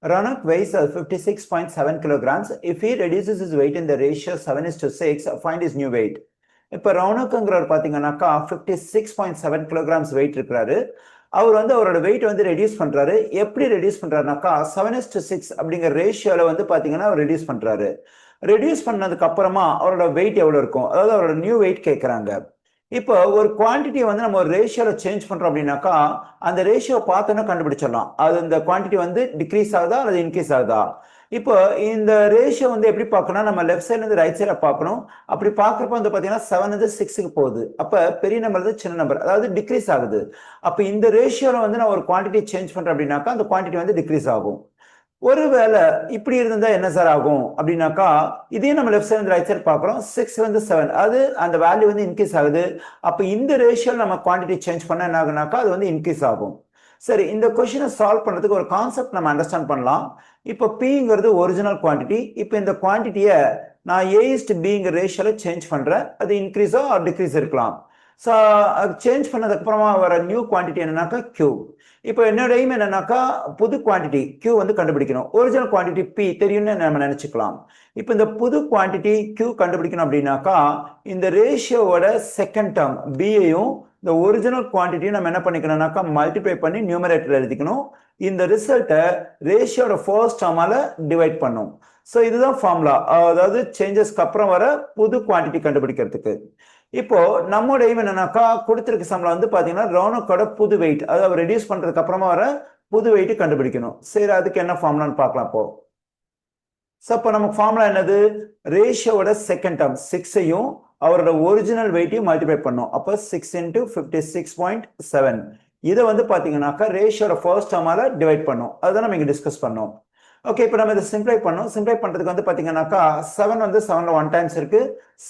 Ronak weighs 56.7 kilograms. If he reduces his weight in the ratio 7:6, find his new weight. இப்போ ரவுனக்குங்கிறவர் பார்த்தீங்கன்னாக்கா 56.7 kilograms wait இருக்கிறாரு. அவர் வந்து அவரோட wait வந்து ரெடியூஸ் பண்றாரு. எப்படி ரெடியூஸ் பண்றாருனாக்கா 7:6 அப்படிங்கிற ரேஷியோல வந்து பார்த்தீங்கன்னா அவர் ரெடியூஸ் பண்றாரு. ரெடியூஸ் பண்ணதுக்கு அப்புறமா அவரோட வெயிட் எவ்வளவு இருக்கும், அதாவது அவரோட நியூ வெயிட் கேட்கறாங்க. இப்போ ஒரு குவான்டிட்டியை வந்து நம்ம ஒரு ரேஷியோல சேஞ்ச் பண்றோம் அப்படின்னாக்கா அந்த ரேஷியோ பார்த்தோன்னா கண்டுபிடிச்சிடலாம். அது இந்த குவான்டிட்டி வந்து டிக்ரீஸ் ஆகுதா அல்லது இன்க்ரீஸ் ஆகுதா. இப்போ இந்த ரேஷியோ வந்து எப்படி பார்க்கணும், நம்ம லெஃப்ட் சைட்ல இருந்து ரைட் சைட பார்க்கணும். அப்படி பார்க்கறப்ப வந்து பாத்தீங்கன்னா 7 வந்து 6க்கு போகுது. அப்ப பெரிய நம்பர் வந்து சின்ன நம்பர், அதாவது டிக்ரீஸ் ஆகுது. அப்ப இந்த ரேஷியோல வந்து நான் ஒரு குவான்டிட்டி சேஞ்ச் பண்றேன் அப்படின்னாக்கா அந்த குவான்டிட்டி வந்து டிக்ரீஸ் ஆகும். ஒருவேளை இப்படி இருந்தா என்ன சார் ஆகும் அப்படின்னாக்கா, இதே நம்ம லெஃப்ட் சைடு ரைட் சைடு பார்க்குறோம். 6 வந்து 7, அது அந்த வேல்யூ வந்து இன்க்ரீஸ் ஆகுது. அப்ப இந்த ரேஷியோ நம்ம குவான்டிட்டி சேஞ்ச் பண்ண என்ன ஆகுனாக்கா அது வந்து இன்க்ரீஸ் ஆகும். சரி, இந்த கொஸ்டினை சால்வ் பண்றதுக்கு ஒரு கான்செப்ட் நம்ம அண்டர்ஸ்டாண்ட் பண்ணலாம். இப்போ பிங்கிறது ஒரிஜினல் குவான்டிட்டி. இப்போ இந்த குவான்டிட்டியை நான் A:B ரேஷியோல சேஞ்ச் பண்றேன். அது இன்க்ரீஸோ ஆர் டிக்ரீஸ் இருக்கலாம். ஸோ சேஞ்ச் பண்ணதுக்கு அப்புறமா வர நியூ குவான்டிட்டி என்னன்னாக்கா Q. இப்போ என்னோட எய்ம் என்னன்னாக்கா புது குவான்டிட்டி Q வந்து கண்டுபிடிக்கணும். ஒரிஜினல் குவான்டிட்டி P தெரியும்னு நம்ம நினைச்சுக்கலாம். இப்போ இந்த புது குவான்டிட்டி Q கண்டுபிடிக்கணும் அப்படின்னாக்கா இந்த ரேஷியோவோட செகண்ட் டேர்ம் B-யையும் இந்த ஒரிஜினல் குவான்டிட்டியும் நம்ம என்ன பண்ணிக்கணும்னாக்கா மல்டிப்ளை பண்ணி நியூமரேட்டர் எழுதிக்கணும். இந்த ரிசல்ட்டை ரேஷியோட ஃபர்ஸ்ட் டேர்மால டிவைட் பண்ணும். ஸோ இதுதான் ஃபார்முலா, அதாவது சேஞ்சஸ்க்கு அப்புறம் வர புது குவான்டிட்டி கண்டுபிடிக்கிறதுக்கு. இப்போ நம்மோட எய்ம் என்னன்னாக்கா கொடுத்திருக்க சம்பளம் வந்து பாத்தீங்கன்னா ரவுனக்கோட புது வெயிட், அதாவது ரெடியூஸ் பண்றதுக்கு அப்புறமா வர புது வெயிட் கண்டுபிடிக்கணும். சரி, அதுக்கு என்ன ஃபார்முலான்னு பார்க்கலாம் இப்போ. ஸோ இப்போ நமக்கு ஃபார்முலா என்னது, ரேஷியோட செகண்ட் டேர்ம் 6ஐயும் அவரோட ஒரிஜினல் வெயிட்டையும் மல்டிப்ளை பண்ணும். அப்போ 6 × 56.7 இதை வந்து பாத்தீங்கன்னாக்கா ரேஷியோட ஃபர்ஸ்ட் டேர்மால டிவைட் பண்ணும். அதுதான் நம்ம இங்க டிஸ்கஸ் பண்ணோம். ஓகே, இப்போ நம்ம இதை சிம்பிளை பண்ணோம். சிம்பிளை பண்றதுக்கு வந்து பாத்தீங்கன்னாக்கா 7 வந்து 7ல 1 டைம்ஸ் இருக்கு,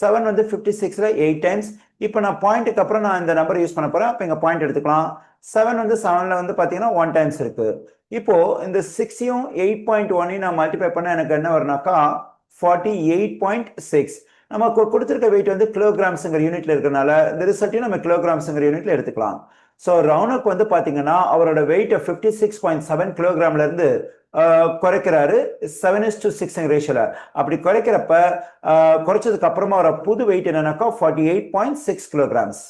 7 வந்து 56ல 8 டைம்ஸ். இப்போ நான் பாயிண்ட்டுக்கு அப்புறம் நான் இந்த நம்பர் யூஸ் பண்ண போறேன். அப்போ இங்க பாயிண்ட் எடுத்துக்கலாம். 7 வந்து 7ல வந்து பாத்தீங்கன்னா 1 டைம்ஸ் இருக்கு. இப்போ இந்த 6யும் 8.1 நான் மல்டிப்ளை பண்ண எனக்கு என்ன வரும்னாக்கா 48.6. நமக்கு கொடுத்திருக்க வெயிட் வந்து கிலோகிராம்ஸ்ங்கிற யூனிட்ல இருக்கிறதுனால இந்த ரிசல்ட்டையும் நம்ம கிலோகிராம்ஸ்ங்கிற யூனிட்ல எடுத்துக்கலாம். ஸோ ரவுனக் வந்து பாத்தீங்கன்னா அவரோட வெயிட் 56.7 கிலோகிராம்ல இருந்து குறைக்கிறாரு 7:6 ரேஷியோல. அப்படி குறைக்கிறப்ப குறைச்சதுக்கு அப்புறமா வர புது வெயிட் என்னன்னாக்கா 48.6 கிலோகிராம்ஸ்.